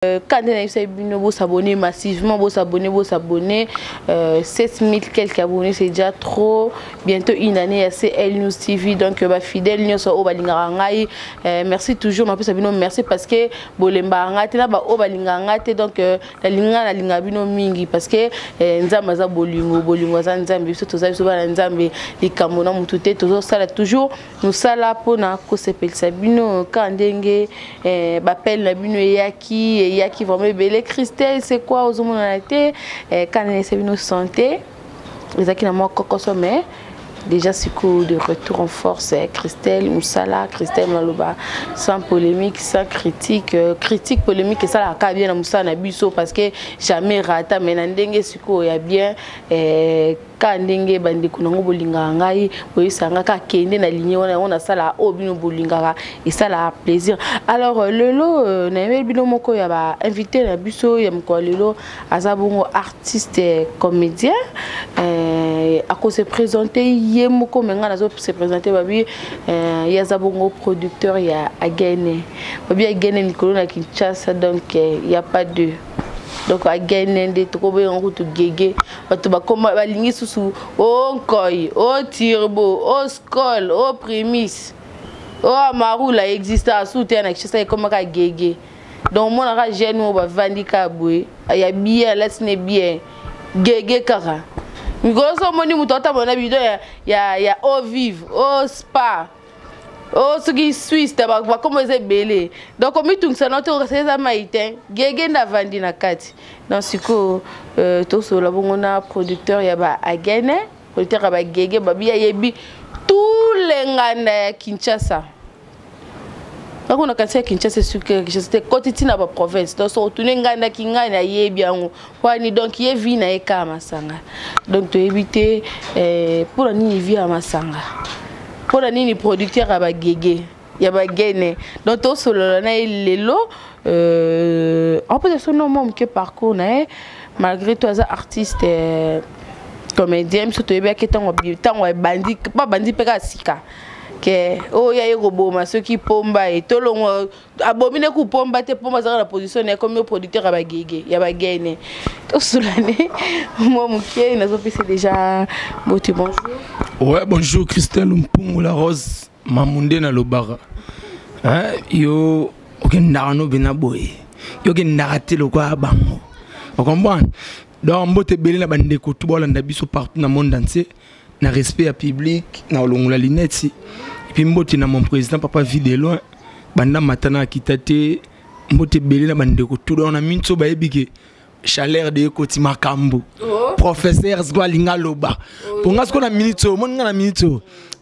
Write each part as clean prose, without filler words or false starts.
Quand vous s'abonnez massivement, vous s'abonnez, 7000 quelques abonnés, c'est déjà trop. Bientôt une année, c'est Elle News TV, donc fidèle nous sommes au Balingarangai. Merci toujours, merci parce que Bolemba ngate na ba o Balingangate, donc la linga bino mingi parce que nzamba za bolingo za nzambe surtout za so ba nzambe likamona mutute toujours nous sala pona ko sepel sabino kandenge bapel na bino yaki vraiment belle Christelle c'est quoi aux hommes on été quand c'est bino santé les aki na moi kokosome déjà c'est coup de retour en force Christelle Moussala Christelle Maloba sans polémique sans critique polémique et ça la ka bien na Moussala na biso parce que jamais rata mais ndenge siko ya bien kandenge bande kunango bolinga ngai boyisanga ka kende na ligne on a ça là obino bolinga et ça la plaisir alors lelo na yebel bino moko ya ba invité na biso ya mko lelo azabongo artiste comédien à cause se présenter yemoko menga nazo se présenter babi ya zabongo producteur ya Agene babi Agene Nikolo na Kinshasa donc il y a pas de donc à gagner des trouver en route gégé tu vas comme la ligne sous au koi au turbo au skol au prémisse au amarou la existe à soutien avec ça comme à gégé donc mon ara jeune on va vendre kaboué il y a bien là ce n'est bien gégé kara grosso modo mutota mon habitude il y a au vive au spa. Oh, ce qui est suisse, tu vas comment c'est belé. Donc, comme tu sais, notre c'est maïtin, gégé na vandi na kati. Donc, c'est que tout ce là, on a producteur yaba Agene, producteur yaba gégé, babi yebi tous les nganda Kinshasa. Donc, on a quand Kinshasa sur que c'était quotidien na province. Donc, on tourne nganda kingana yebi ango. Wani donc yevi na eka masanga. Donc, tu éviter pour la ni yevi à masanga. Pour la nini producteur à bagégé ya bagene donc tout solo na lelo en peut son nom même que parcours na malgré toi artiste comédien surtout bien que tant bandi pas bandi peka sika que oh ya roboma ceux qui pomba et tolongo abomine ku pomba te pomba za la position comme producteur à bagégé ya bagene tout solo moi muké na c'est déjà bonjour. Ouais, bonjour Christelle Mpungu la Rose, Mamunde na Lobara. Hein, yo, aucun narano benaboy. Yo gen narate le quoi bango. Vous comprenez? Donc, mbote belé na bande ko tout bola ndabiso partout na monde entier, na respect à public, na olongola linette. Et puis mbote na mon président papa vide loin, banda matana kitate, mbote belé na bande ko tout dans na minso ba ebike. Chaleur de Koti Makambo. Professeur Zwa Linga Loba. Pour nous, on a minute, on a minute.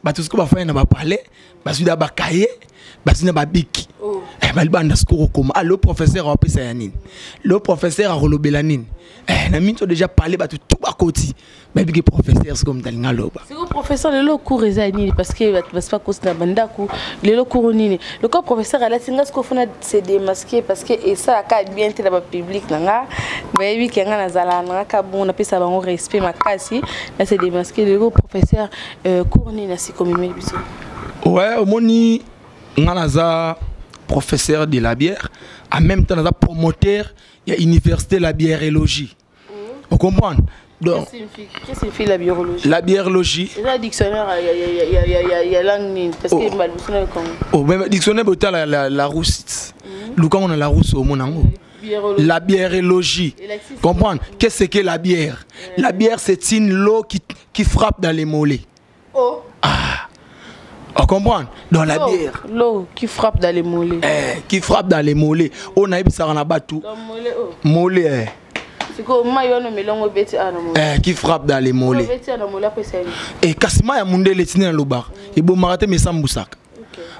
Bah tout ce qu'on va faire, on va parler. Bah celui d'abord cahier, bah celui d'abord bic. Bah le bande score comme. Ah le professeur a appelé ça yanine. Le professeur a relobé la nine. Na minute déjà parlé bah tout à côté. Mais bic professeur c'est comme Linga Loba. C'est le professeur le cours résanine parce que c'est pas cause na banda ku le cours nini. Le corps professeur à la singa ce qu'on fait c'est démasqué parce que et ça a bien été dans le public là. Mais oui qu'il y a na zala na ka bon on appelle ça un respect ma kasi là c'est démasqué le professeur cours nini c'est comme il biso. Ouais au moni nganaza professeur de la bière en même temps naza promoteur il y a université la bière et logis. Vous comprenez? Donc, qu'est-ce que signifie la biologie? La biologie. Dans le dictionnaire, il y a langue parce que le dictionnaire comme. Oh, même dictionnaire botta la rousse. Le quand on a la rousse au monango. La biologie. Comprendre? Qu'est-ce que la bière? La bière c'est une eau qui frappe dans les mollets. Oh. Ah. On comprend? Dans la bière. L'eau qui frappe dans les mollets. Qui frappe dans les mollets. On a eu ça en abattu. Mollet. Qui frappe dans les mollets. Et Kassima ya munde le tine lo bar. Et bon marate me sambusak.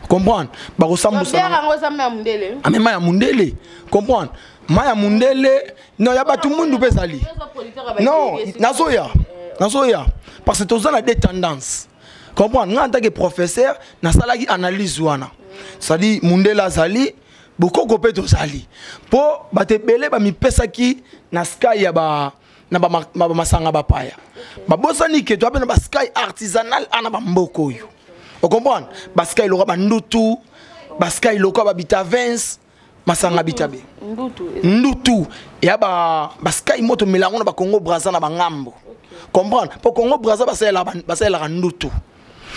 Comprendre? Ba ko sambusak. Ah mais ma mundele. Comprendre? Ma mundele non ya ba tout monde peut sali. Non, nazoya. Parce que tous on a des tendances. Comprendre? En tant que professeur, na sala qui analyse wana. Ça dit mundela sali beaucoup copé to sali. Po ba te belé ba mi pesa ki na sky ya ba na ba masanga ba paya. Ba bosani ke to abena ba sky artisanal ana ba mboko yo. Vous comprenez? Ba sky lo ba ndutu, ba sky lo ko ba bita Vince, masanga bitabe ndutu ya ba sky moto melango na ba Congo Brazza na ba ngambo comprendre pour Congo Brazza basela ndutu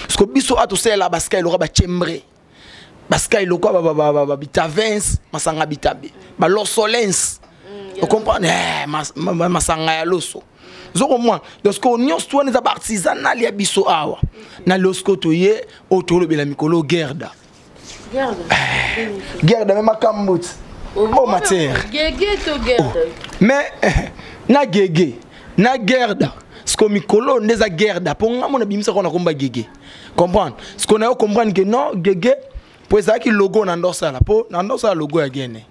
parce que biso atosela ba sky loka ba chembre ba sky loka ba bitavens masanga bitabe ba losolens vous comprenez masanga ya loso zoko moi parce que on nyos toi les artisanal ya biso awa na losko toye otolo bela mikolo gerda même makambut oh matière gege to gerda mais na gege na gerda ce que mikolo ndeza gerda pour nga mona bimisa kona komba gege comprendre ce qu'on a comprendre que non gege pour ça qui logo na ndosa la po na ndosa logo ya gene.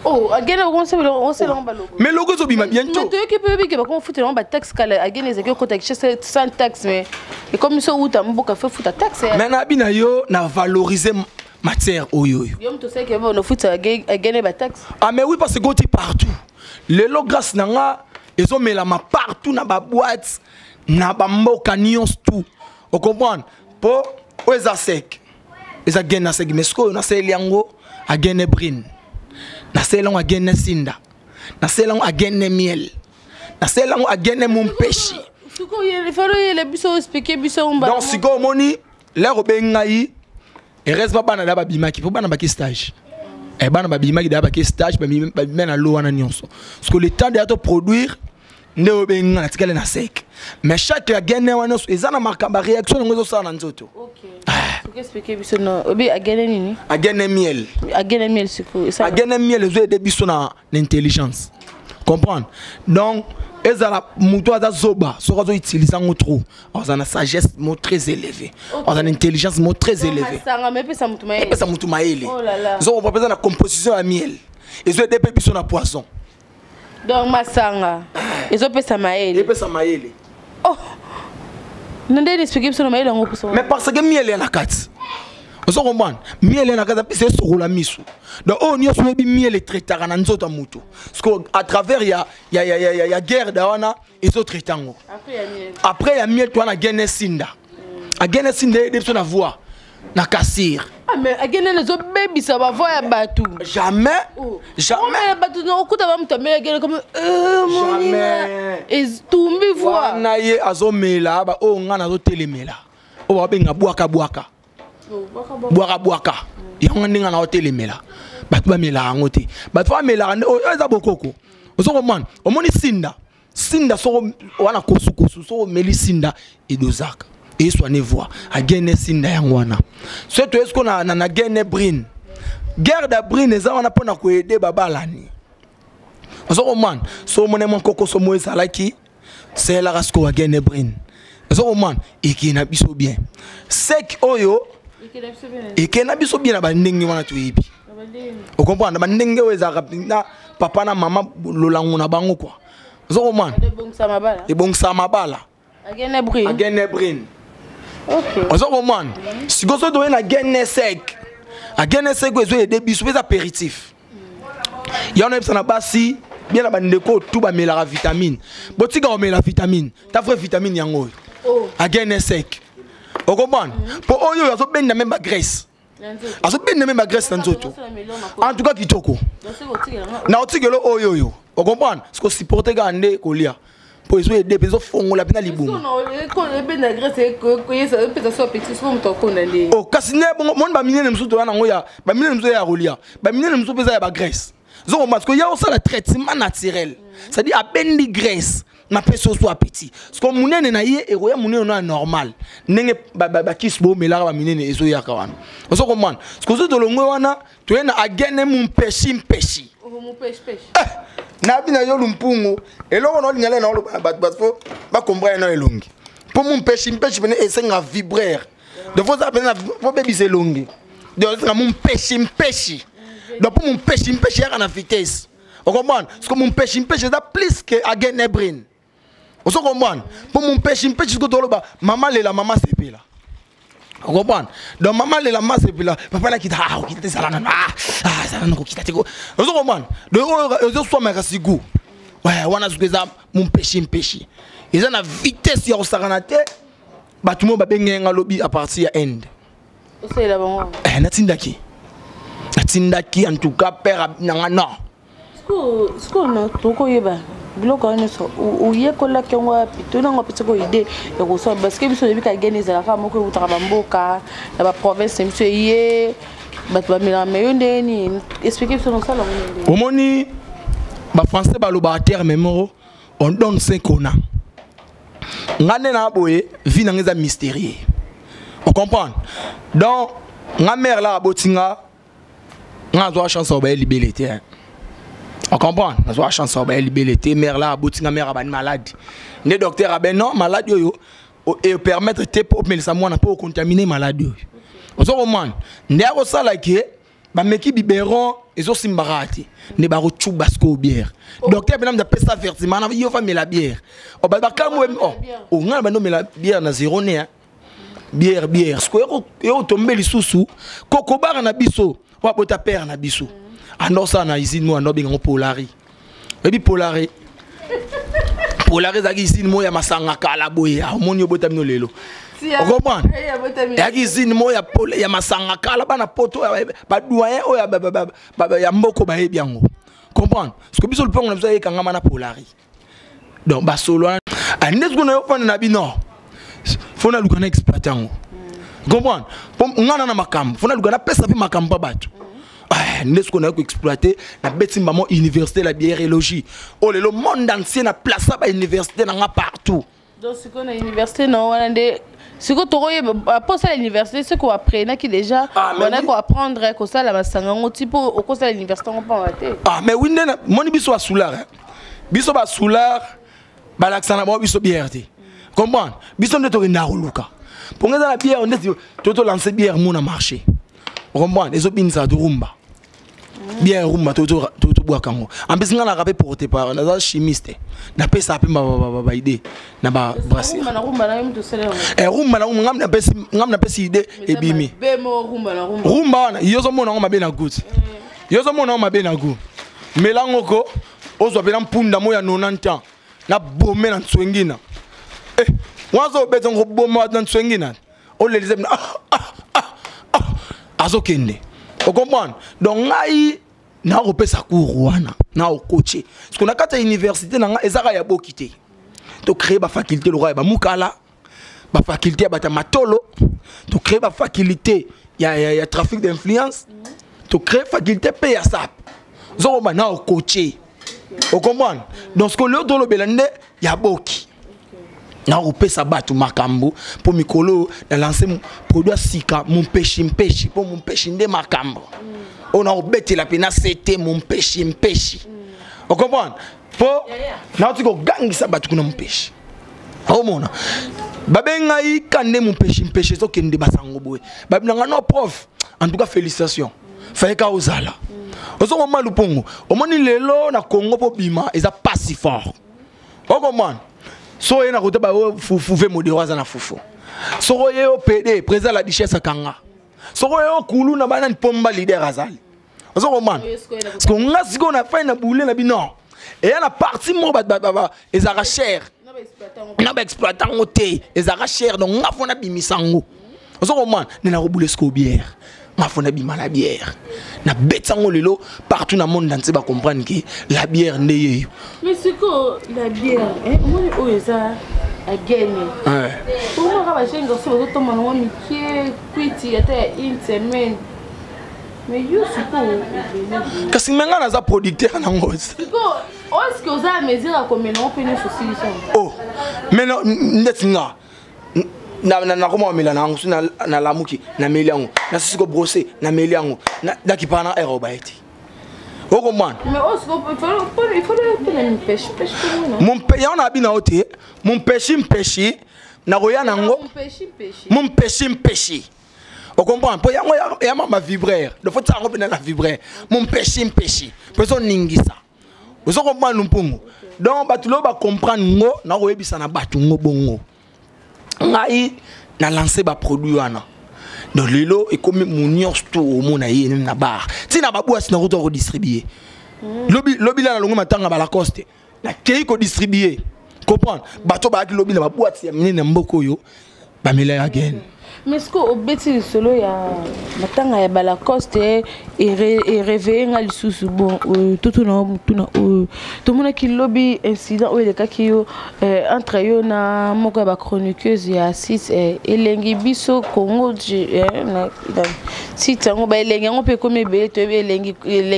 Oh, again, on sait logo. Mais logo zo bima bientôt. Mais tu peux bien que ba kon foutre ba taxe kala again les que côté sans taxe mais et comme ça ou ta mboka fait foutre taxe. Mais na bina yo na valoriser matière oyo. Yo to sais que on foutre again ba taxe. Ah mais oui parce que goti partout. Les logos grâce nanga ils ont mis la main partout na ba boîte na ba mboka nyons tout. On comprend? Po oza sec. Eza gena sec mais ce que na sel yango again brin. Na selon agene sinda na selon agene miel na selon agene mumpeshi suko il faut le biso expliquer biso umba donc siko moni la robengai et reste pas bana da babimaki pour bana ba stage et bana babimaki da ba stage ba mena lo wana nyonso parce que le temps de produire ne obenga na tikale na sec mais chaque agene wana ezana makamba réaction ngozo sa na nzoto. OK expliquer biso no obi agene nini agene miel siko ça agene miel ezo de biso na intelligence comprendre donc ezala muto aza zoba soko zo utiliser ngo trop on a une sagesse mo très élevée on a une intelligence mo très élevée sanga mais pesa mutu maele pesa mutu maele oh là là zo on peut na composition ya miel ezo de pe biso na poisson donc masanga ezo pesa maele oh non de expliquer sur maele ngo poso mais parce que miel na kati on comprend miel na kati c'est sur la misu donc on y a soubi miel traitara na nzoto mutu parce que à travers ya guerre dawana ils ont traitango après ya miel toi na gene sinda a gene sinda de na voix na kassir ah mais agene les autres baby ça va voir batu jamais jamais batu no kuta ba mutame agene comme jamais et tumbi voix na ye azomela ba o ngana zo telemela o ba benga bwaka yango ndinga na hotelemela batu ba mela ngote batu ba mela eza bokoko osoko man omoni sinda so wana kosukosu so meli sinda edozaka et soigner voix a gagner sinda yangwana surtout est-ce qu'on a gagné brin guerre da brin eza wana pona ko aider babalani osoko man so mone mon koko so mo ezalaki c'est la rasko a gagné brin osoko man ikina biso bien sec oyo ikina biso bien na bandenge wana to yibi o comprendre bandenge weza na papa na mama lolango na bango quoi osoko man e bongsa mabala a gagné brin OK. Ozo man. Si gozo do na gene sec. A gene sec ezo e début sous apéritif. Ya na na basi bien na bandeko tout ba mela vitamine. Botika o mela vitamine. Ta vraie vitamine yango. Oh. A gene sec. O comprendre? Pour oyo azo benda même ba graisse. Azo benda même ba graisse nzoto. En tout cas kitoko. Na otigelo oyo. O comprendre? Ce que supporter gande kolia. Pour essayer de peso fongo la pena libumu. Oh kasine mon ba minene msuto wana ngoya ba minene msuto ya rolia ba minene msuto pesa ya ba graisse zo parce que ya ça le traitement naturel ça dit a bendi graisse na peso so appétit parce que munene na ye eroya munene na normal ndenge ba kisbo melara ba minene ezo ya kawana zo comprendre parce que zo dolongo wana to ena agene mumpeshi na bina yo lumpungu eloko no lingale na lo ba ba comprendre no elongi pour mon pêche bene esenga vibrer de fois ça bena faut baby c'est longi donc ça mon pêche donc pour mon pêche ya na vitesse on comprend parce que mon pêche ça plus que again brain on se comprend pour mon pêche que to lo ba maman c'est là. On comprend? Donc maman la masse et puis là papa la kita ça là ça non kita te go. On comprend? Donc on soit mais kasigu. Ouais, wana zuza mon pêche. Ils ont la vitesse ya osaranate ba tout monde ba benga lobby à partir ya end. C'est là bon. Natindaki. Tindaki en tout cas père non. Ce qu'on a trop yeba. Biloko on so o yekola kenwa pito na ngopetse ko idée ya ko so parce que biso debi ka geneza la femme ko utaka bamboka na ba province monsieur yé bato ba milame yonde ni expliquer biso no sala ngende. Omoni ba français ba lo ba terme memo on donne 5 ans. Ngane na boye vie na ngeza mystérieux. On comprend. Donc nga mère là abotinga nga zo chance ba libérité. On comprend, nous avons chance de libérer mère là, abotinga mère abani malade. Les docteurs a ben non malade yo et permettre tes propres mais ça moi n'a pas contaminer malade yo. On se demande, ndeko sala ki ba meki biberon ezo simbarati. Ne ba rochu basko bière. Docteur benam da pesa vertima na yo fa me la bière. O ba kalmo o ngana ba no me la bière na zéro né. Bière. Ce que yo tomber lisusu kokobara na biso, wa bota père na biso. Ando ça na usine mo ando bingo polari. Ebi polari. Polari za usine mo ya masanga kala boye. Amoni obota mino lelo. O comprend? Ya usine mo ya masanga kala bana poto ba doyen o ya mboko ba yebi yango. Comprend? Parce que biso le pont na biso yekanga mana polari. Donc ba solo ande ko na yo fana na bino. Fona lukana exploitant. Comprend? Ngana na makam, fona lukana pesa pe makam ba bato. N'est-ce qu'on a exploité la bête maman université la bière et logis. Oh le monde entier na place à université na partout. Donc ce qu'on a université non on a des ce que tu pour ça l'université ce qu'on apprend qui déjà on a qu'on apprendre que ça la masanga on type au cours de l'université on pas rater. Ah mais oui mon biso a soular. Biso ba soular ba l'accent ba biso bière té. Comprendre? Biso ne to na ruluka. Pour nga la bière on est toto lancer bière mon a marché. Comprendre? Les opinions ça de rumba. Bien rumba toto bois kango. En plus nga na rapé porté par na chimiste. Na pesa pe ba idée na ba brasser. Rumba na yum to sele. Rumba na pesa idée e bimi. Rumba na yozo mona ngoma be na good. Yozo mona ngoma be na good. Melango ko ozo be na mpunda mo ya 90 ans. Na bomé na tswengina. Wazo beto ngo bomé na tswengina. O le dizem na azokende. On comprend? Donc ngai na repesa cours wana na coacher. Parce qu'on a kata université na ezaka ya bokité. To créer ba faculté le roi ba mukala, ba faculté ba matolo, to créer ba faculté ya trafic d'influence, to créer faculté pe ya sap. Zo ba na coacher. On comprend? Donc ce que le dolo belande ya boki. Na repesa batu makambo pour mikolo na lancer mon produit sika mon pêche pour mon pêche ndé makambo. On a obété la pena c'était mon pêche. On comprend? Pour na tu ko gangisa batu kuna mon pêche. O mona. Babenga yi kande mon pêche so kende basango boy. Babinanga no prof. En tout cas félicitations. Faika ozala. Ozo mama lupongo. Omoni lelo na Congo po bima eza pas si fort. O comprend? So yena kote ba fufuve modéroise na fufu. So ye o PD président la duchesse Kanga. So ye o kulu na bana pomba leader azali. Ozo komana. Parce que nga siko na fa na boule na bino. Et na partie mo ba ezaka cher. Na ba exploitant oté ezaka cher donc nga fona bimisango. Ozo komana na na boule sko bière. Ma fona bima la bière. Na betango lelo partout dans le monde entier ba comprendre que la bière ndeye. Mais c'est quoi la bière moi oza a gagné. Pour moi ka ba jenga so to mona wa mikie kwiti ata une semaine. Mais yo c'est quoi? Kasi menga na za producteur na ngozi. Est-ce que oza mesure à combien on peut nous solution? Oh. Mais non netinga. Na koma mela na ngusu na lamuki na meliango na sisiko brosser na meliango na kipana aéroba eti oko man mais osko il faut le pêche mon pêche on a bina oté mon pêche na roya nango mon pêche on comprend po yango ya mama vibraire de faut ça na vibraire mon pêche personne ningisa oso comprendre mpungu donc batulo ba comprendre ngo na royebisa na batu ngo bongo ngai na lancer ba produit wana donc lelo et comme mon tout au monde ayi na bar ti na ba boîte na ko distribuer lobi la longo matanga ba la coste na kei ko distribuer comprendre bato ba ki lobi na ba boîte ya minene mboko yo ba mela again Mais est-ce que au bêtis solo il y a maintenant il y a Balacoste et réveiller un lisusu bon tout le monde qui lobby incident ou les cas qui entre eux na moko ba chroniqueuse il y a 6 elengi biso Congo na site ngo ba elengi ngo pe comme be to elengi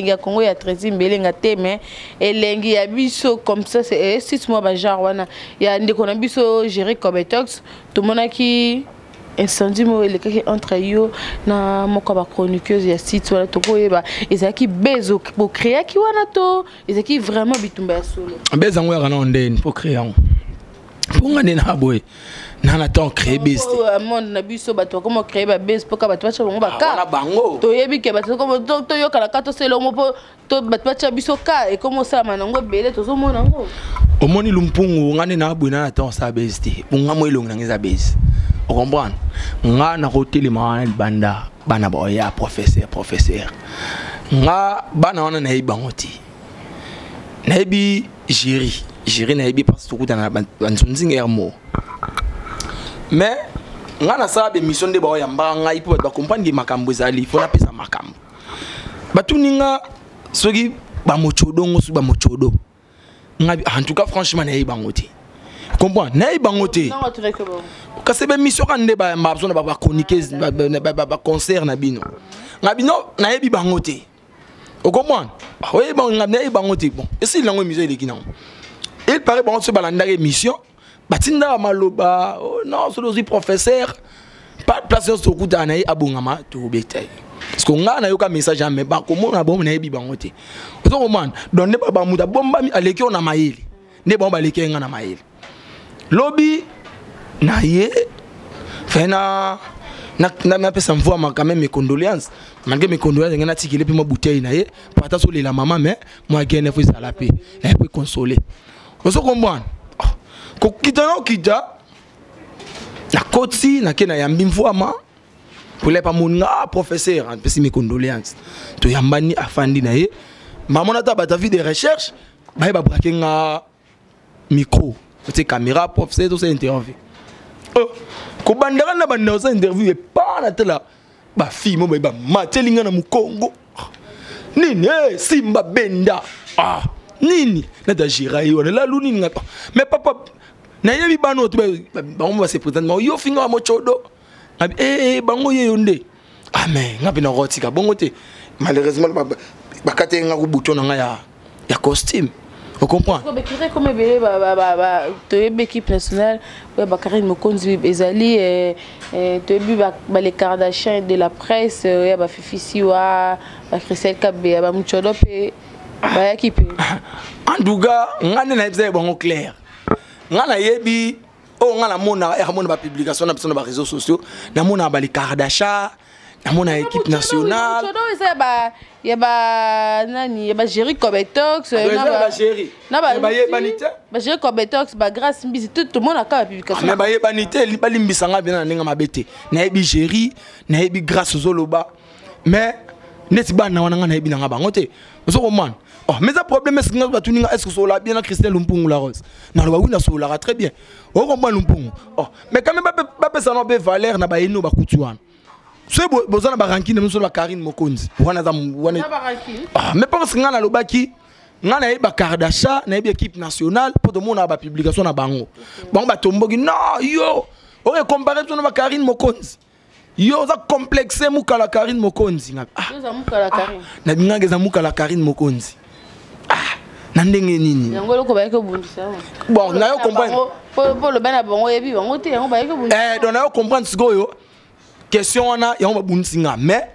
ya Congo ya 13 belenga te mais elengi ya biso comme ça c'est 6 mois ba genre wana ya ndeko na biso gérer comme tox tout le monde qui incendie mo le kaki entre yo na moko ba chroniqueuse ya site wala toko yeba ezaki bezo pour créer ki wana to ezaki vraiment bitumba ya solo bezo ngo ya kana ondeni pour créer pour ngane na boy na na temps créer base monde na biso bato comment créer ba base pour ka bato bacha ngo ba ka to yebi ke bato comme to yo kala ka to selo mo to bato bacha biso ka et comment ça manango bele to so mona ngo omoni lumpungu ngane na boy na temps sa base ti bunga mo ilong na ngeza base. Vous comprenez? Nga na hôtel banda bana boya professeur. Nga bana wana na ibangoti. Na ibi jiri na ibi parce que na banzunzi ermo. Mais nga na sa be mission de boya mbanga ipo ba comprendre ki makambo ezali fona pesa makambo. Batu ninga soki ba mochodo ngosu ba mochodo. Nga en tout cas franchement na ibangoti. Comprends? Na ibangoti. Non, tu veux que bon. Quand c'est une mission quand ba besoin ba chroniquer ba concert na bino na yebi bangote o comprendre oui bon na bangote bon et si langue musée les kinang il paraît bon se balanda émission batinda maloba non c'est aussi professeur pas place sur kuta na abongama to betay parce que nga na yoka message jamais ba comment na bon na yebi bangote o comprendre donc ne ba muta bomba mi aleki on na maili ne bon ba leki nga na maili lobby na ye fena na pesa mvua ma quand même mes condoléances malgré mes condoléances ngana tikile pe mo bouteille na ye pata so la maman mais moi gene faut ça la paix et puis consoler on se comprend ko kita na koti na kena yambi mvua ma pour les pas mon professeur en pesi mes condoléances to yambani afandi na ye maman na ta bata vie de recherche ba ba braquer nga micro c'est caméra professeur tout ça interview. Ko bandara na banda za interview pa na tela ba fille mo ba matelinga na mukongo nini simba benda nini na da jira yo na la luni nga mais papa na yebi bano to ba mo se président yo finga mo chodo bango ye yonde mais ngapi na rotika bongo te malheureusement ba katenga ku buto na ya costume. Vous comprenez? Comme l'équipe nationale, Karine Mokonzi Bezali, les Kardashians de la presse, Fifi Christelle Kabé, Mouchodo, équipe. En tout cas, on a bon clair. On a yebi, on a la publication sur les réseaux sociaux, on a les Kardashians. Dans la équipe nationale. Il y a nani, Géry Kobetox, Géry Kobetox, grâce tout le monde a la publication. Mais banité, il limbisanga bien na mabete. Na ebi Géry, na ebi grâce Zoloba. Mais neti ba na wana na ebi na bangote. Vous comprenez? Oh, mais le problème c'est que est-ce que sola bien na Christelle Lumpungu la rose. Na lo wina sola très bien. Vous comprenez Lumpungu? Oh, mais quand même pas ça no be valeur na ba eno ba kutuana. C'est besoin de ranking de la Karine Mokonzi. Mais parce que nous avons une Kardashian, une équipe nationale, pour tout le monde a une publication à Bango. Bon, non, yo, on va comparer avec Karine Mokonzi. Yo, ça complexe la Karine Mokonzi. La Karine Mokonzi. Nandenge nini. Bon, na yo comprendre. Pour le ben bon, donc na yo comprendre ce que question wana ya on bunsinga mais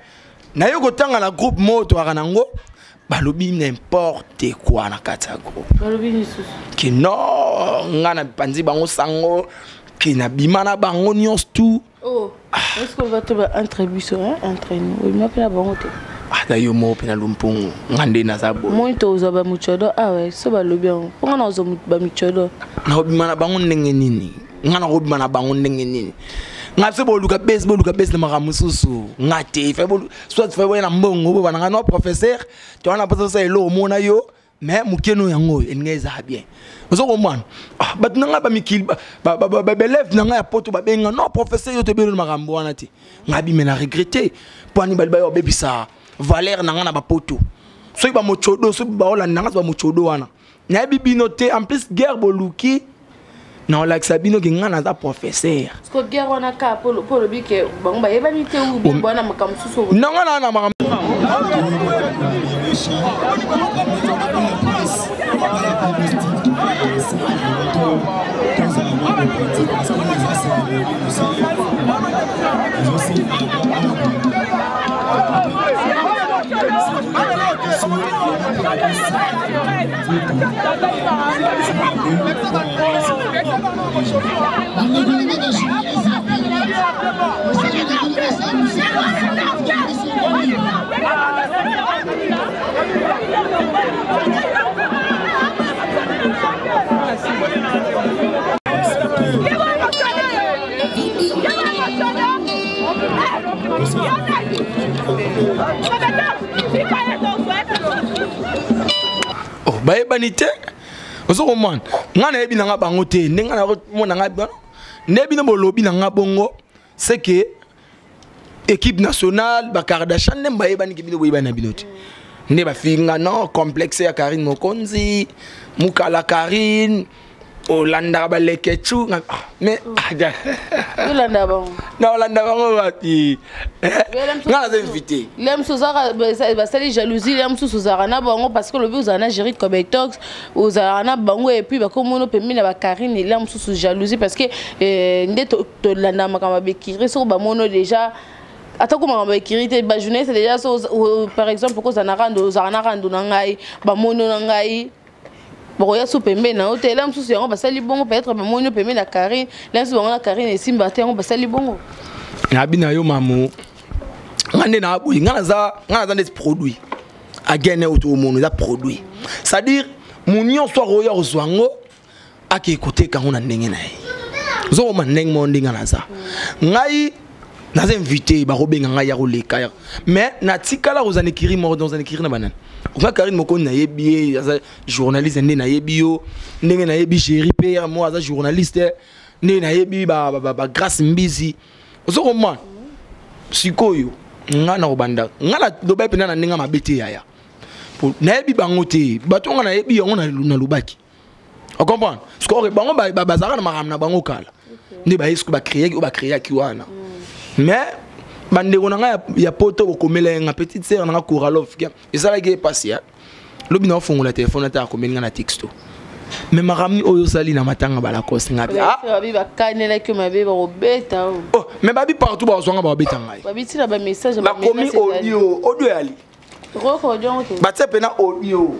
na yo kotanga na groupe moto aranango balobi n'importe quoi na kata groupe balobi lisusu ki no ngana panzi bango sango ki na bimana bango nyos tout est-ce qu'on va te entre biso entre nous il m'appelle bango te da yo mo pena lumpungu ngande na zabo monto uzaba muchodo ouais so balobi on ngana uzo ba muchodo na bimana bango ndenge nini ngana ko bimana bango ndenge nini ngapse boluka base na maramususu ngate fait soit fait na mbongo bana no professeur tu wana pas ça elo mona yo mais mukeno yango engeza bien ozo comprendre bat nanga ba mikil ba élève nanga ya poto ba benga non professeur yo te belo makambo wana ti ngabi mena regretter poani ba yo bebisa valeur nanga na ba poto so ba mochodo so ba ola nanga ba mochodo wana na bibino te en plus guerre boluki non la sabino ki ngana za professeur ko guerre wana ka polo bike bango ba yeba ni te u bi bwana makambo susu nanga na makambo oh bayebanite ozokomona ngana yebi nanga bango te ndenga na mona nga nebi no bolobi nanga bongo c'est que équipe nationale ba Kardashian ne bayebani kibino boyebana binote ne ba finga non complexe ya Karine Mokonzi mukala Karine Olanda ba lekechu mais Olanda bango na Olanda bango bati ngana za invité lem sozara ba sali jalousie lem sozara na bango parce que le but uzana gérer comme tox uzana bango et puis ba komono pembi na ba Karine lem sous jalousie parce que nde to landa makamba bekiri so ba mono déjà attends comment on va écrire ba jeunesse déjà par exemple pourquoi ça na rando na ngai ba mono na ngai bon ya so pembe na hôtel am susu yango basali bongo peut-être ba mono pembe na Karine là so bongo na Karine et simba te yango basali bongo ngabina yo mamu ngane na boyi ngana za des produits a gagner autour mono za produit c'est-à-dire munyo so roya rozwango aki côté quand on a ndenge na yi zo ma ndenge mo ndinga na za ngai na invité ba robenga ngai ya roleka mais na tikala rozane kiri mo dans un kiri na banane on Karine Mokonzi na yebi journaliste ndé na yebi yo ndenge na yebi chéri père moi za journaliste ndé na yebi ba grâce mbizi ozo comment sikoyo ngana obanda ngana loba pe na ndinga mabete yaya na yebi bango te bato ngana yebi yo na lubaki on comprend score bango bazara na maram na bango kala ndé ba yesko ba créer ki wana mais bandeko nanga ya poto bokomela nga petite sœur nanga Koralov et ça la qui est passé lobi na fongola téléphone ta komelinga na texto mais maramni oyo sali na matanga bala kosi ngapi babi bakanela ke mabe ba robeta oh mais babi partout ba zonga ba robeta ngai babi tina ba message ba komi audio yali roko audio to ba tsepe na audio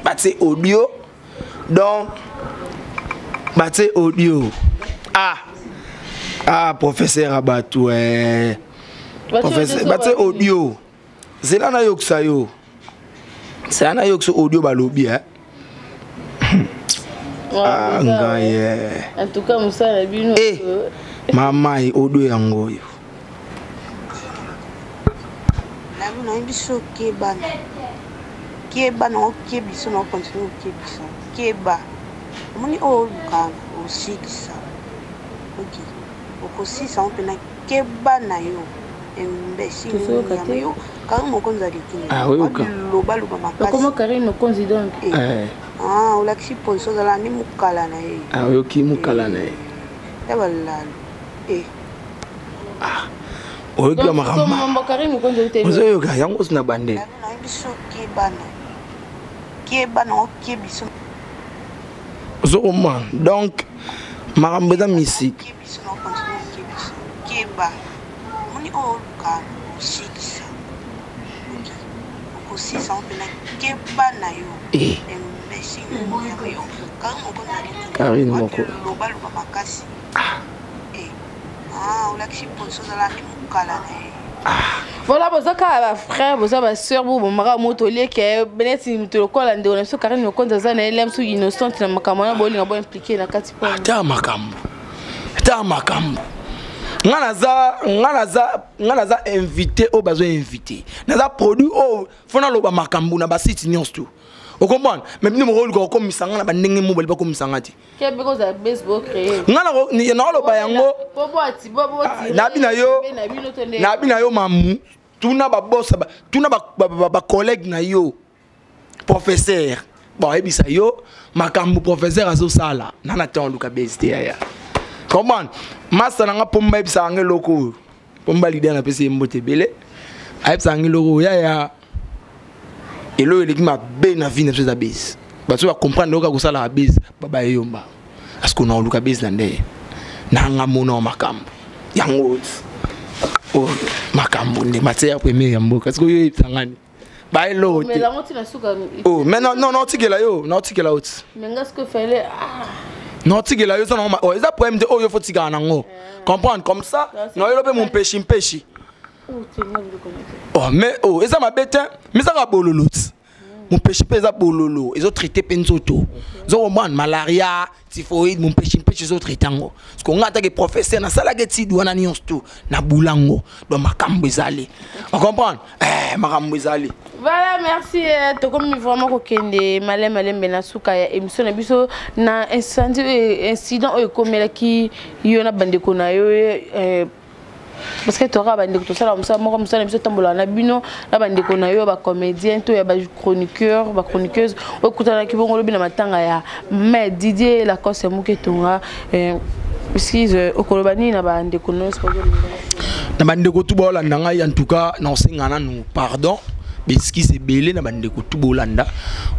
ba tse audio donc ba tse audio professeur Abatou professeur batse audio c'est là na yoksa yo c'est là na yoksa audio balobi ngaye en tout cas musa na bino mama audio yango yo na bino biso kebana okebiso na continue okebiso keba moni o lukana o sikisa ok okosisa mpena kebana yo imbécile yo Karine Mokonzi alikini loba makasi comment Karine Mokonzi donc o lakisi position zala ni mukala na ye yo ki mukala na ye balalo oyo ki makambo Karine Mokonzi te ozo yo ga yango sina bande na biso kebana okebiso ozo man donc makambo za musique kebiso na continue kebiso keba moni o lukana osikisa okosisa mpena kebana yo imbécile yo Karine Mokonzi loba makasi o lakisi position zala ni mukala na ye voilà bozaka ba frère bozaba sœur bo mara moto leke beneti mutolo kola ndeko na so Karine Mokonzi za na elem so innocent na makamana bolinga bo impliqué na kati po ta makambo ngana za invité au besoin invité naza produit au fona loba makambo na ba site nyonso Vous comprenez? Mais nous avons comme misanga na bandenge mobile pas comme sangati. Quel béco ça baseball créé. Ngana ni na lo bayango. Bobo Na bina yo mamu. Tuna ba boss ba tuna ba collègue na yo. Professeur. Bon ebisa yo makambu professeur azo sala. Nana tan luka BST ya. Comment? Masa na nga pomba ebisa nge loko. Pomba leader na pese mbote bele. Ebisa nge loko ya. Et là, il m'a bien vu dans la base. Parce que tu vas comprendre que ça la base, baba yomba. Parce qu'on a lu la base là dedans. Nanga mono makam. Yango. Oh, makam ne matière première yambo. Parce que yo tangani. Ba elo. Mais la montie na suka. Oh, mais non tikela yo, non tikela out. Mais qu'est-ce que fallait non tikela yo ça non. Oh, ça problème de oh yo faut tikana nango. Comprendre comme ça. Non yo be mon péchi. Oh, mais oh, et ça m'a bête, mais ça va bololo. Mon péché pèse à bololo. Ils ont traité penzoto. Ils ont man malaria, typhoïde, mon péché ils ont traité ngo. Parce qu'on a attaqué professeur na sala geti douana nions tout na boulango dans ma cambezali. On comprend? Ma cambezali. Voilà, merci. To comme vraiment kokende malem benasuka ya émission na biso na incident o komela ki yo na bandeko na yo parce que tu auras des ça moi ça les tambola na bino na bande ko na yo ba comédien to ya ba chroniqueur ba chroniqueuse o kutana ki bongo lobi na matanga ya mais Didier la cause muke tonga excuse o kolobani na bande ko no na bande ko tu bolanda ngai en tout cas na singana nous pardon biski c'est belé na bande ko tu bolanda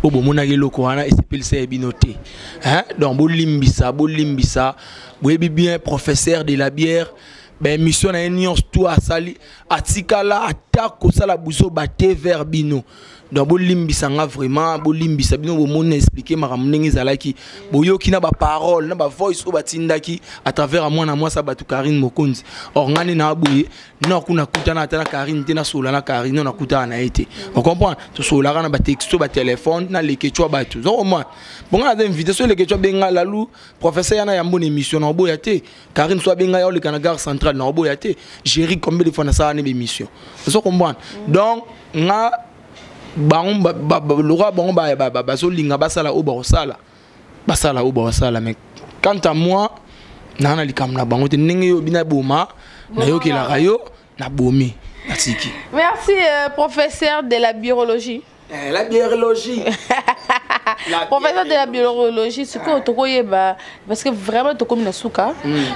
o bomona ke loko wana espel c'est binoté hein donc bolimbisa boyebi bien professeur de la bière. Ben mission na union tout à sali atikala attaque sala buso baté vers bino donc bolimbisa nga vraiment bolimbisa bino bo mona expliquer makambo ndenge ezalaki boyoki na ba parole na ba voice o batindaki à travers moi na moi ça batu Karine Mokonzi or ngani na boye na kuna kutana atana Karine tena sola na Karine na kutana na été on comprend to sola na ba texto ba téléphone na lekechwa batu donc au moins bon on a invité sur lekechwa benga lalu professeur yana ya mbone émission na boya te Karine soit benga ya le Canada central na boya te gérer combien de fois na ça na émission vous comprenez donc nga bango lora bango ba so linga basala oba sala mais quant à moi nana likam na bango te ndenge yo bina boma na yo kila rayo na bomi atiki. Merci professeur de la biologie. La biologie. Professeur de la biologie, ce que tu connais parce que vraiment tu comme na suka,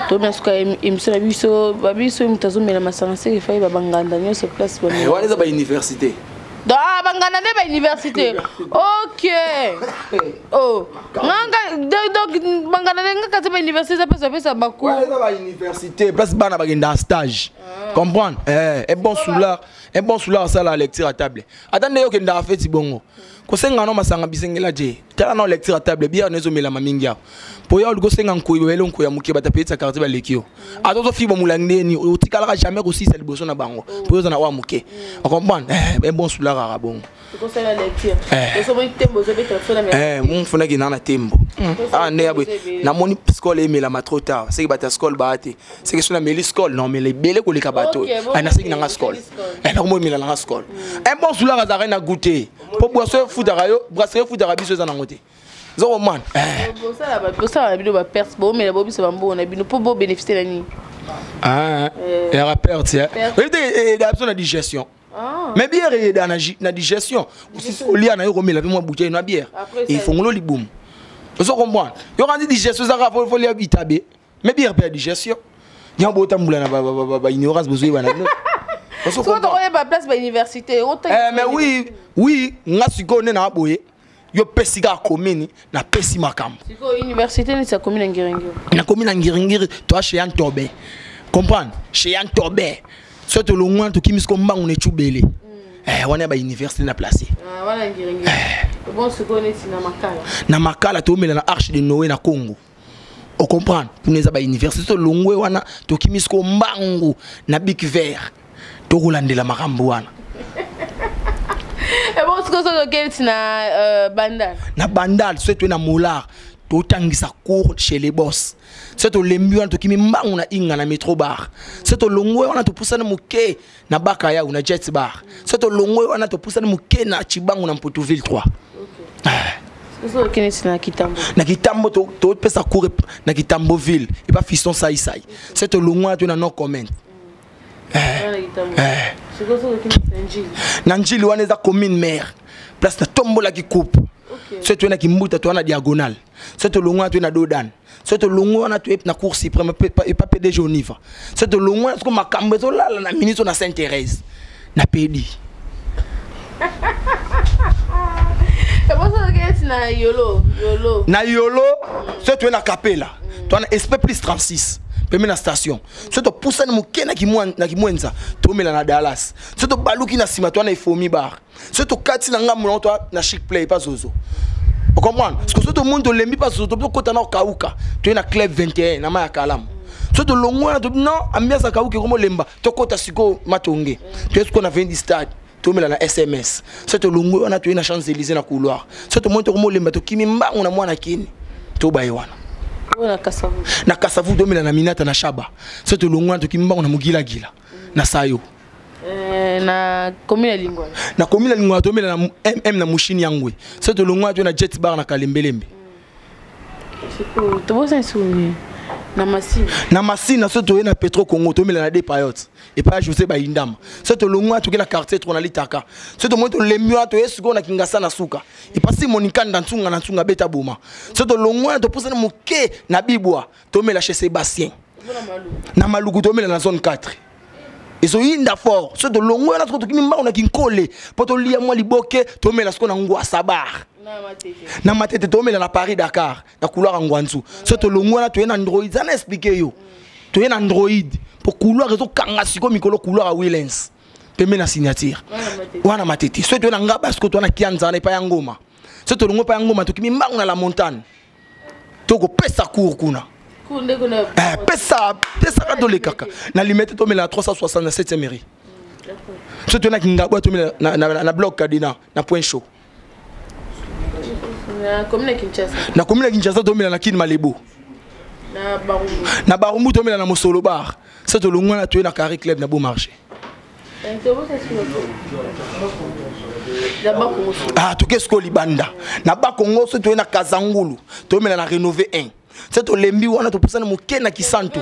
tu na suka émission na biso, babiso mtazo mela masanse il faut babanganda nyo se place ba. Wana za ba université. Ah, bangana ne ba université. OK. Oh. Nganga donc bangana ne ka ba université pesa baku. Ouais, ça ba université, place bana ba genda stage. Comprendre? Un bon soulard ça la lecture à table. Attendez yo kenda feti bongo. Ko senga no masanga bisengela je. Tala no lecture à table bien nezo mela mamingia. Po ya ko senga nkoyo welo nkoya muke bata petsa carte ba lekio. Atozo fibo mulangeni otikala jamais aussi ça liboso na bango. Po yo na wa muke. On comprend? Un bon soulard à bongo. Ko sala lecture. Eso mo tembo zo beta fona mais. Mon fona ki na tembo. Ah ne abwe. Na moni scole emela ma trop tard. C'est que bata scole baate. C'est que sona meli scole non mais les belé ko le kabato. Na singi na scole. Na mo emela na scole. Un bon soulard à na goûter. Po boisson foudara yo, brasserie foudara biso za na ngote. Zo man. Ça la bino ba perte bo mais la bobi se bambo na bino po bo bénéficier la ni. Ah, et la perte hein. Et d'absence de digestion. Mais bière est dans la digestion. Aussi au lit na yo remela moi bouteille na bière. Et il faut ngolo li boum. Vous comprenez? Yo randi digestion ça faut li habitabe. Mais bière perd digestion. Yan bo tambula na ba ignorance besoin bana. Parce que tu connais pas place ba université. Mais oui, nga siko ne na boye. Yo pesiga commune na pesi makambo. Siko université ni sa commune Ngiringiri. Na commune Ngiringiri toi chez Antobe. Comprendre? Chez Antobe. Surtout le moins to kimisko mbangu ne chubele. Wana ba université na placé. Wana Ngiringiri. Bon siko ne na makala. Na makala to mela na Arche de Noé na Congo. On comprend? Pour les ba université to longwe wana to kimisko mbangu na Bic Vert. To rolandela makambo wana. Et bon, ce que c'est na bandal. Na bandal, c'est na molar. To tangisa cours chez les boss. C'est to lembu to kimi mbangu na inga na metro bar. C'est to longwe wana to poussa na muke na bakaya ou na jet bar. C'est to longwe wana to poussa na muke na chibangu na Mpotoville 3. na Kitambo to pesa cour na Kitambo ville et pas fiston ça c'est au loin tu n'as non comment Nanjili wana eza commune maire place na tombola ki coupe c'est tu na kimbuta tu na diagonale c'est au loin tu na dodan c'est au loin tu na cour suprême et pas PDG Oniva c'est au loin parce que makambo zo la na ministre na Sainte-Thérèse na pedi na yolo c'est tu na Capella tu na SP plus 36 pemena station c'est to poussa na mukena na kimwenza to mela na Dallas c'est to baluki na sima to na ifomi bar c'est to kati na ngamu to na chic play pas zozo vous comprenez parce que tout le monde lembi pas zozo to kota na kauka to na club 21 na maya kalamu c'est to longwa to non ambiance kauka comme lemba to kota siko matonge to est-ce qu'on a 20 stade to mela na SMS c'est to longwa na to na Champs-Élysées na couloir c'est to monde comme lemba to kimi mbangu na mwana kini to bayiwana na Kasavu 2000 na Minata na Shaba c'est to longwa to kimbango na Mugila gila na Sayo na commune lingwa to mela na MM na Mushini Yangwe c'est to longwa to na Jet Bar na Kalembelembe to bosa nsuni na Masina c'est to na Petro Congo to mela na des payotes et pas José Baindama c'est to longwa to na quartier to na Litaka c'est to moto lemyo to esiko na Kingasa na Suka et pas si Monika ndantunga na ntunga beta boma c'est to longwa to pousa na muke na Bibwa to mela chez Sébastien na Maluku to mela na zone 4 et so inda fort c'est de longwa na to kimimba na kinkole poto lia mwa liboke to mela siko na ngwa sabar na matete to mela na Paris Dakar na couloir ngwanzu c'est to longwa na to na Android ça na expliquer yo to na Android pour couloir rezo kanga siko mikolo couloir a Willens pemena signature wana matete c'est to na ngaba siko to na kianza na pa ya ngoma c'est to longwa pa ya ngoma to kimimba na la montagne to ko pesa cour kuna pesa kadole kaka na limite to mela 367e mairie c'est to na kingabwa to mela na bloc Kadina na point chaud na commune Kinshasa to mela na Kin Malebo na Barumbu to mela na Mosolo bar c'est to longwa na to na Carré Club na Beau Marché to kesko libanda na Bakongo c'est to na Kazangulu to mela na rénover 1 c'est to lembi wana to pousa na muke na Kisantu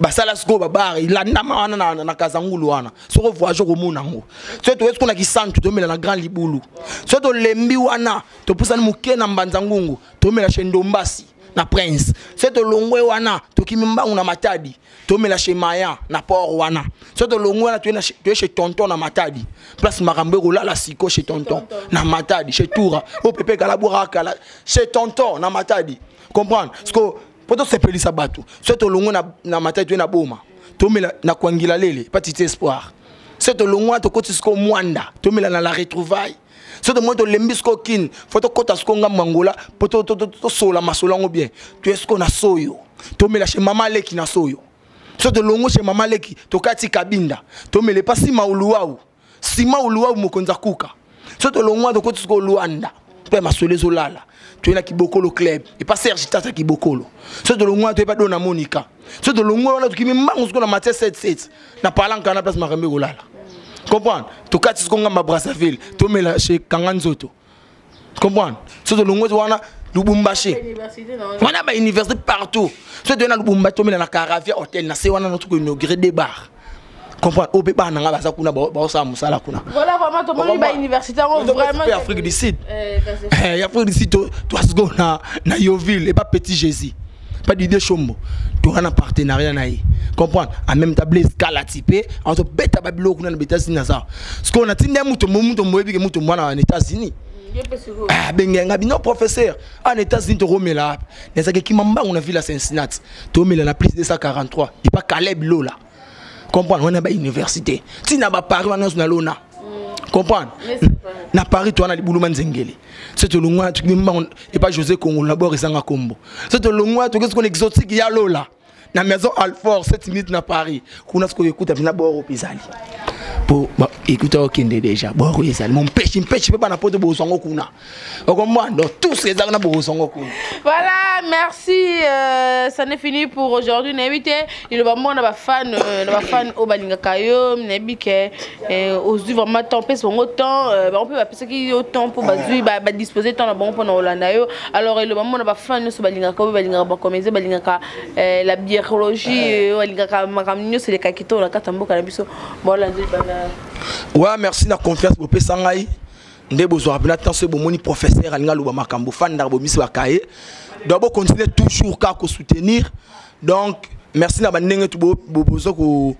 basala sko babar ilandama wana na Kazangulu wana soko voyage ko munango c'est to est-ce qu'on a Kisantu to mela na Grand Libulu c'est to lembi wana to pousa na muke na Mbanzangungu to mela chez Ndombasi na Prince c'est to longwe wana to kimimbangu na Matadi to mela chez Maya na Port wana c'est to longwe wana to chez Tonton na Matadi place Marambero là la siko chez Tonton na Matadi chez Toura au Pepe Kalabura kala chez Tonton na Matadi comprendre parce que poto sepeli sabatu c'est to longwe na Matadi to na Boma to mela na Kwangila lele petit espoir c'est to longwe to kotisko Mwanda to mela na la retrouvaille c'est de moi de lembisco kin photo kota skonga mangola poto to sola masolango bien tu est ce qu'on a soyo to mela chez mama leki na soyo c'est de longo chez mama leki to kati kabinda to mele pas sima uluwa mokonza kuka c'est de longo de kota sko Luanda pe masolezo lala tu es na Kibokolo club et pas Serge Tata Kibokolo c'est de longo tu es pas dona Monica c'est de longo wana to kimimbango sko na Mathieu 77 na palanka na place Marambego lala comprendre to kati skonga ma Brazzaville to mela chez Kanganzoto comprendre c'est de longo wana Lubumbashi wana ba université partout c'est de na Lubumbashi to mela na Caravia hôtel na se wana notre inauguré des bars comprendre au beba na ngaba sakuna ba sa musala kuna voilà vraiment to moni ba université vraiment Afrique du Sud Afrique du Sud to asgo na Yoville et pas Petit Jésus pas d'idée chombo tu as un partenariat naï comprendre en même temps Blaise Kalatipé entre beta babilo kuna na États-Unis ça ce qu'on a tinde muto moyebi ke muto mwana en États-Unis benga bino professeur en États-Unis to romela neza ke kimamba on a vu la Cincinnati to mela na plus de 143 et pas Caleb Lola comprendre on a ba université tina ba Paris wana na lona comprendre na Paris to na libuluma nzengeli c'est to longwa tu kimamba et pas José Congo d'abord isanga kombo c'est to longwa to qu'est-ce qu'on exotique ya Lola na maison Alfort 7 minutes na Paris kuna ce que écoute na bord opizali pour écouter okende déjà bord opizali mon pêche pas na poto bo songo kuna okomwa donc tous les gens na bo songo kuna voilà merci. Ça n'est fini pour aujourd'hui. N'invité, il va m'en avoir fan au Balinga Kayo, n'invité aujourd'hui vraiment temps pèse bon autant. On peut passer qui autant pour disposer temps bon pour Hollanda. Alors il va m'en avoir fan au Balinga Kayo, Balinga Bakomeze, Balinga la biologie, Balinga Maramnio, c'est les kakito la katambo kanabiso. Bon là ouais, merci la confiance pour Pesangai. Ndé besoin de attention pour mon professeur alinga luba makambo fan d'arbo misi wakaye. D'abord continuer toujours qu'à soutenir. Donc merci na bandenge tu bozo ko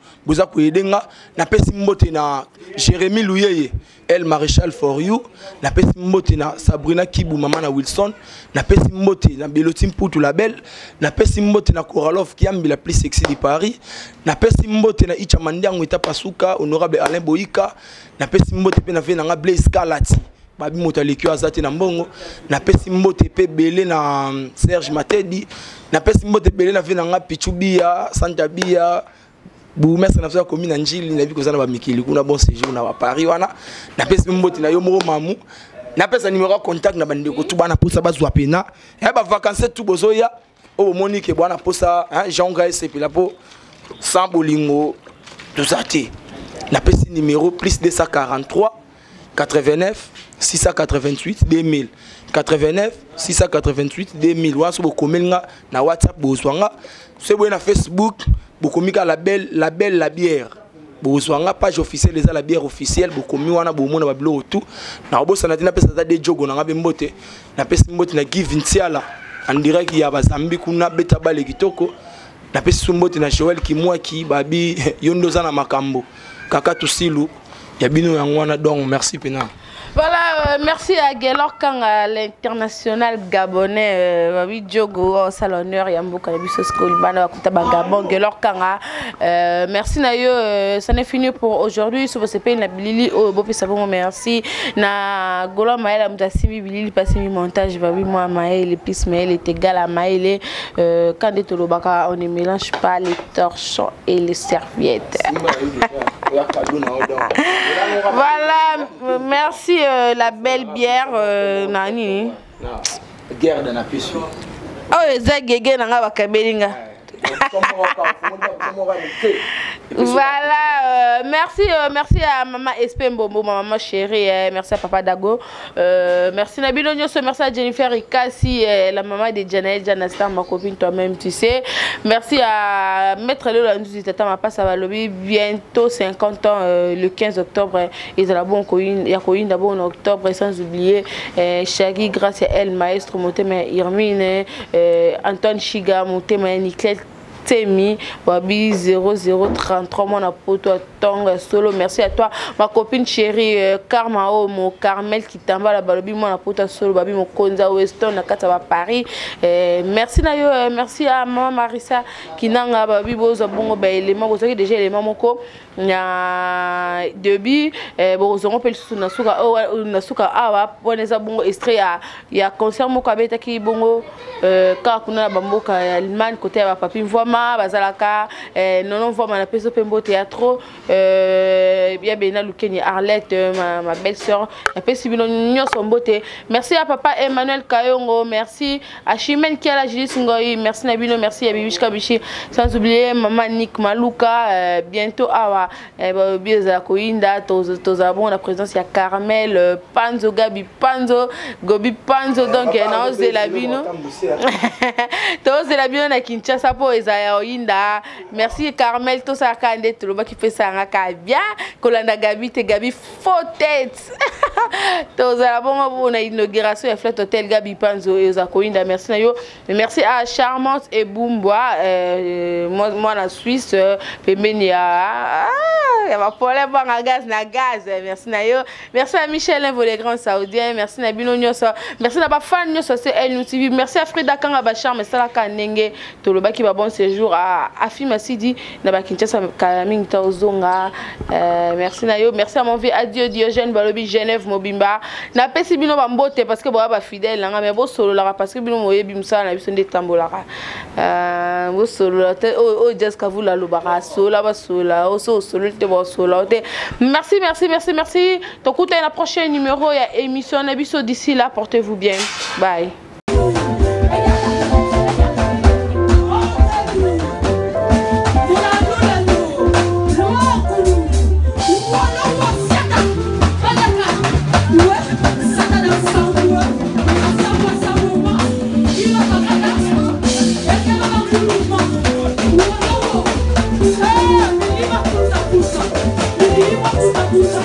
edenga na pesi mbote na Jérémy Louyeye El Maréchal for you na pesi mbote na Sabrina Kibu mama na Wilson na pesi mbote na Belotim Poutou la belle na pesi mbote na Koralov Kiambi la plus sexy de Paris na pesi mbote na Icha Mandiango eta Pasuka honorable Alain Boyika na pesi mbote pe na ve na Blaise Kalati babi moto alekio azate na mbongo na pesi mbote pe belé na Serge Matedi na pesi mbote belé na ve na nga Pichubia Santa Bia bourgmestre na commune na Njili na biko zana ba mikili kuna bon séjour na ba Paris wana na pesi mbote na yo moro mamu na pesa numéro contact na bandeko tu bana posa bazwa pena e ba vacances tout bozoya o monique bana posa Jean Gaël sepela po sans bolingo tout ça té na pesi numéro plus 243 89 688 2000 89 688 2000 wa so bokomenga na WhatsApp bozwanga c'est bon na Facebook bokomika la bière bozwanga page officielle les la bière officielle bokomi wana bomona bablo tout na bosa na tina pesa za de jogo na ngabe mbote na pesa mbote na give ntiala en direct ya bazambi kuna beta bale kitoko na pesa mbote na Joel Kimwaki babi yondo za na makambo kaka tusilu ya bino yangwana donc merci pena. Voilà, merci à Gelor Kanga, l'international gabonais, Babi Diogo, salonneur, Yambo Kanabiso School, Bana Kutaba Gabon, Gelor Kanga. Merci Nayo, ça n'est fini pour aujourd'hui. Si vous savez, na Bilili, oh, Bopi Sabon, merci. Na Gola Maël, Amdasimi, Bilili, Passimi Montage, Babi, moi, Maël, les pistes, Maël, est égal à Maël. Quand des Tolobaka, on ne mélange pas les torchons et les serviettes. Voilà, merci la belle bière nani. Guerre de la piscine. Oh, Zagege nanga bakabelinga. Voilà, merci à maman Espembombo, maman chérie, merci à papa Dago, merci Nabilo Nyoso, merci à Jennifer Ikasi, la maman de Janelle, Janastar, ma copine, toi-même, tu sais. Merci à Maître Léo Landouzi, tata ma passe à Valobi, bientôt 50 ans, le 15 octobre, ils ont bon Yakoyin d'abord en octobre, sans oublier Shaggy, grâce à elle, maestro, Motema Irmine, Antoine Chiga, Motema Niclet. Temi, Babi 0033, mon poto Tong solo. Merci à toi, ma copine chérie Karma mon Carmel qui t'envoie la Babi, mon poto solo, Babi mon Konza Weston, na Kataba Paris. Merci Nayo, merci à maman Marissa qui n'a Babi Bozo Bongo, élément, vous savez déjà élément moko. Na début, bon, on peut le nasuka, oh, nasuka, ah, ouais, on bon extrait ya concert moko abeta ki bongo, quand on a bamboka Allemagne côté à papi voima, bazalaka, non voima na peso pembo théâtre, bien bena lukeni Arlette, ma belle-sœur, la pesibino nyo sombote. Merci à papa Emmanuel Kayongo, merci à Chimène qui a la Julie Singoi, merci Nabino, merci à Bibishka Bichi, sans oublier maman Nick Maluka, bientôt awa. Bieza Koinda, Tozabon, la présence il y a Carmel, Panzo, Gabi Panzo, Gobi Panzo, donc Naos de la Bino. Tous de la Bino na Kinshasa po Ezaya Oinda. Merci Carmel, tout ça Kande, tout le monde qui fait ça en bien. Kolanda Gabi, te Gabi, faux tête. Tozabon, on a inauguration et flotte hôtel Gabi Panzo et Ozakoinda. Merci Nayo. Merci à Charmante et Boumboa, moi la Suisse, Pemenia. Il y a problème à gaz, merci Nayo. Merci à Michel, vous les grands saoudiens. Merci à Bino Nyoso. Merci à Bafan Nyoso, c'est Elle Nous TV. Merci à Frida Kanga Bachar, mais ça la Kanenge. Toloba qui va bon séjour à Afima Sidi. Naba Kinshasa Kalaming Taozonga. Merci Nayo. Merci à mon vieux adieu Diogène Balobi Genève Mobimba. Na pesi Bino Bambote parce que Boaba fidèle. Mais bon solo là parce que Bino Moye Bimsa na biso ndé tambolara. Bon solo. Oh just Kavula Lobara sola ba sola. Oso solo te bo sola. Merci. Ton coup la prochaine numéro, il y a émission Nabiso d'ici là, portez-vous bien. Bye.